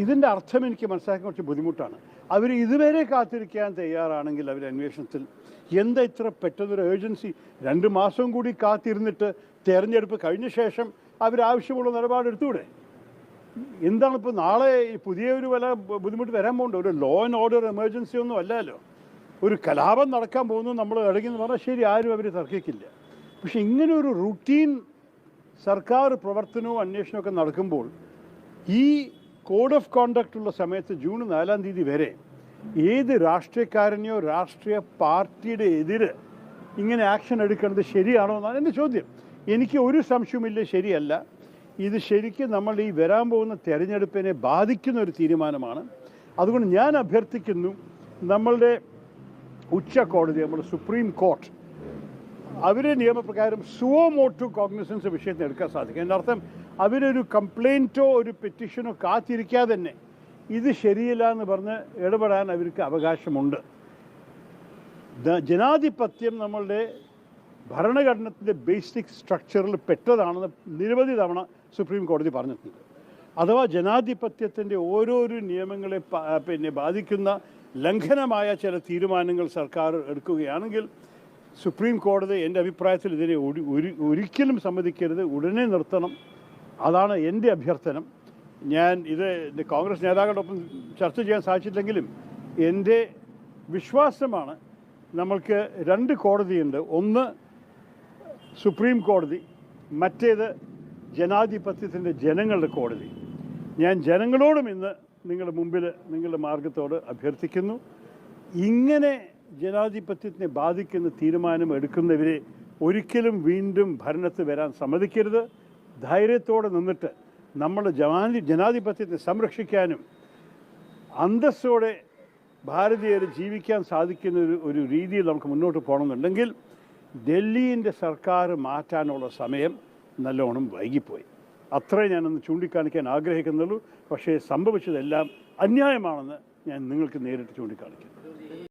ഇതിൻ്റെ അർത്ഥം എനിക്ക് മനസ്സിലാക്കാൻ കുറച്ച് ബുദ്ധിമുട്ടാണ്. അവർ ഇതുവരെ കാത്തിരിക്കാൻ തയ്യാറാണെങ്കിൽ അവർ അന്വേഷണത്തിൽ എന്താ ഇത്ര പെട്ടെന്നൊരു ഏജൻസി 2 മാസം കൂടി കാത്തിരുന്നിട്ട് തെരഞ്ഞെടുപ്പ് കഴിഞ്ഞ ശേഷം അവരാവശ്യമുള്ള നിലപാടെടുത്തൂടെ? എന്താണ് ഇപ്പോൾ നാളെ പുതിയൊരു ബുദ്ധിമുട്ട് വരാൻ പോകുന്നുണ്ട്? ഒരു ലോ ആൻഡ് ഓർഡർ എമർജൻസി ഒന്നും അല്ലല്ലോ. ഒരു കലാപം നടക്കാൻ പോകുന്നു, നമ്മൾ ഇടയ്ക്കെന്ന് പറഞ്ഞാൽ ശരി, ആരും അവർ തർക്കിക്കില്ല. പക്ഷെ ഇങ്ങനെ ഒരു റുട്ടീൻ സർക്കാർ പ്രവർത്തനവും അന്വേഷണമൊക്കെ നടക്കുമ്പോൾ ഈ കോഡ് ഓഫ് കോണ്ടക്റ്റ് ഉള്ള സമയത്ത് ജൂൺ 4-ാം തീയതി വരെ ഏത് രാഷ്ട്രീയക്കാരനെയോ രാഷ്ട്രീയ പാർട്ടിയുടെ എതിര് ഇങ്ങനെ ആക്ഷൻ എടുക്കുന്നത് ശരിയാണോ എന്നാണ് എൻ്റെ ചോദ്യം. എനിക്ക് ഒരു സംശയവുമില്ല, ശരിയല്ല. ഇത് ശരിക്കും നമ്മൾ ഈ വരാൻ പോകുന്ന തെരഞ്ഞെടുപ്പിനെ ബാധിക്കുന്ന ഒരു തീരുമാനമാണ്. അതുകൊണ്ട് ഞാൻ അഭ്യർത്ഥിക്കുന്നു, നമ്മളുടെ ഉച്ച കോടതി, നമ്മുടെ സുപ്രീം കോർട്ട്, അവരെ നിയമപ്രകാരം സുവോ മോട്ടു കോഗ്നിസൻസ് വിഷയത്തിൽ എടുക്കാൻ സാധിക്കും. എൻ്റെ അർത്ഥം അവരൊരു കംപ്ലയിൻറ്റോ ഒരു പെറ്റീഷനോ കാത്തിരിക്കാതെ തന്നെ ഇത് ശരിയില്ല എന്ന് പറഞ്ഞ് ഇടപെടാൻ അവർക്ക് അവകാശമുണ്ട്. ജനാധിപത്യം നമ്മളുടെ ഭരണഘടനത്തിൻ്റെ ബേസിക് സ്ട്രക്ചറിൽ പെട്ടതാണെന്ന് നിരവധി തവണ സുപ്രീം കോടതി പറഞ്ഞിട്ടുണ്ട്. അഥവാ ജനാധിപത്യത്തിൻ്റെ ഓരോരോ നിയമങ്ങളെ ബാധിക്കുന്ന ലംഘനമായ ചില തീരുമാനങ്ങൾ സർക്കാർ എടുക്കുകയാണെങ്കിൽ സുപ്രീം കോടതി എൻ്റെ അഭിപ്രായത്തിൽ ഇതിനെ ഒരിക്കലും സമ്മതിക്കരുത്, ഉടനെ നിർത്തണം. അതാണ് എൻ്റെ അഭ്യർത്ഥന. ഞാൻ ഇത് കോൺഗ്രസ് നേതാക്കളോടൊപ്പം ചർച്ച ചെയ്യാൻ സാധിച്ചില്ലെങ്കിലും എൻ്റെ വിശ്വാസമാണ്. നമ്മൾക്ക് 2 കോടതിയുണ്ട്. ഒന്ന് സുപ്രീം കോടതി, മറ്റേത് ജനാധിപത്യത്തിൻ്റെ ജനങ്ങളുടെ കോടതി. ഞാൻ ജനങ്ങളോടും ഇന്ന് നിങ്ങളുടെ മുമ്പിൽ നിങ്ങളുടെ മാർഗത്തോട് അഭ്യർത്ഥിക്കുന്നു, ഇങ്ങനെ ജനാധിപത്യത്തിനെ ബാധിക്കുന്ന തീരുമാനം എടുക്കുന്നവരെ ഒരിക്കലും വീണ്ടും ഭരണത്തിൽ വരാൻ സമ്മതിക്കരുത്. ധൈര്യത്തോടെ നിന്നിട്ട് നമ്മുടെ ജനാധിപത്യത്തെ സംരക്ഷിക്കാനും അന്തസ്സോടെ ഭാരതീയർ ജീവിക്കാൻ സാധിക്കുന്ന ഒരു രീതിയിൽ നമുക്ക് മുന്നോട്ട് പോകണമെന്നുണ്ടെങ്കിൽ ഡൽഹിൻ്റെ സർക്കാർ മാറ്റാനുള്ള സമയം നല്ലോണം വൈകിപ്പോയി. അത്രേ ഞാനൊന്ന് ചൂണ്ടിക്കാണിക്കാൻ ആഗ്രഹിക്കുന്നുള്ളൂ. പക്ഷേ സംഭവിച്ചതെല്ലാം അന്യായമാണെന്ന് ഞാൻ നിങ്ങൾക്ക് നേരിട്ട് ചൂണ്ടിക്കാണിക്കുന്നു.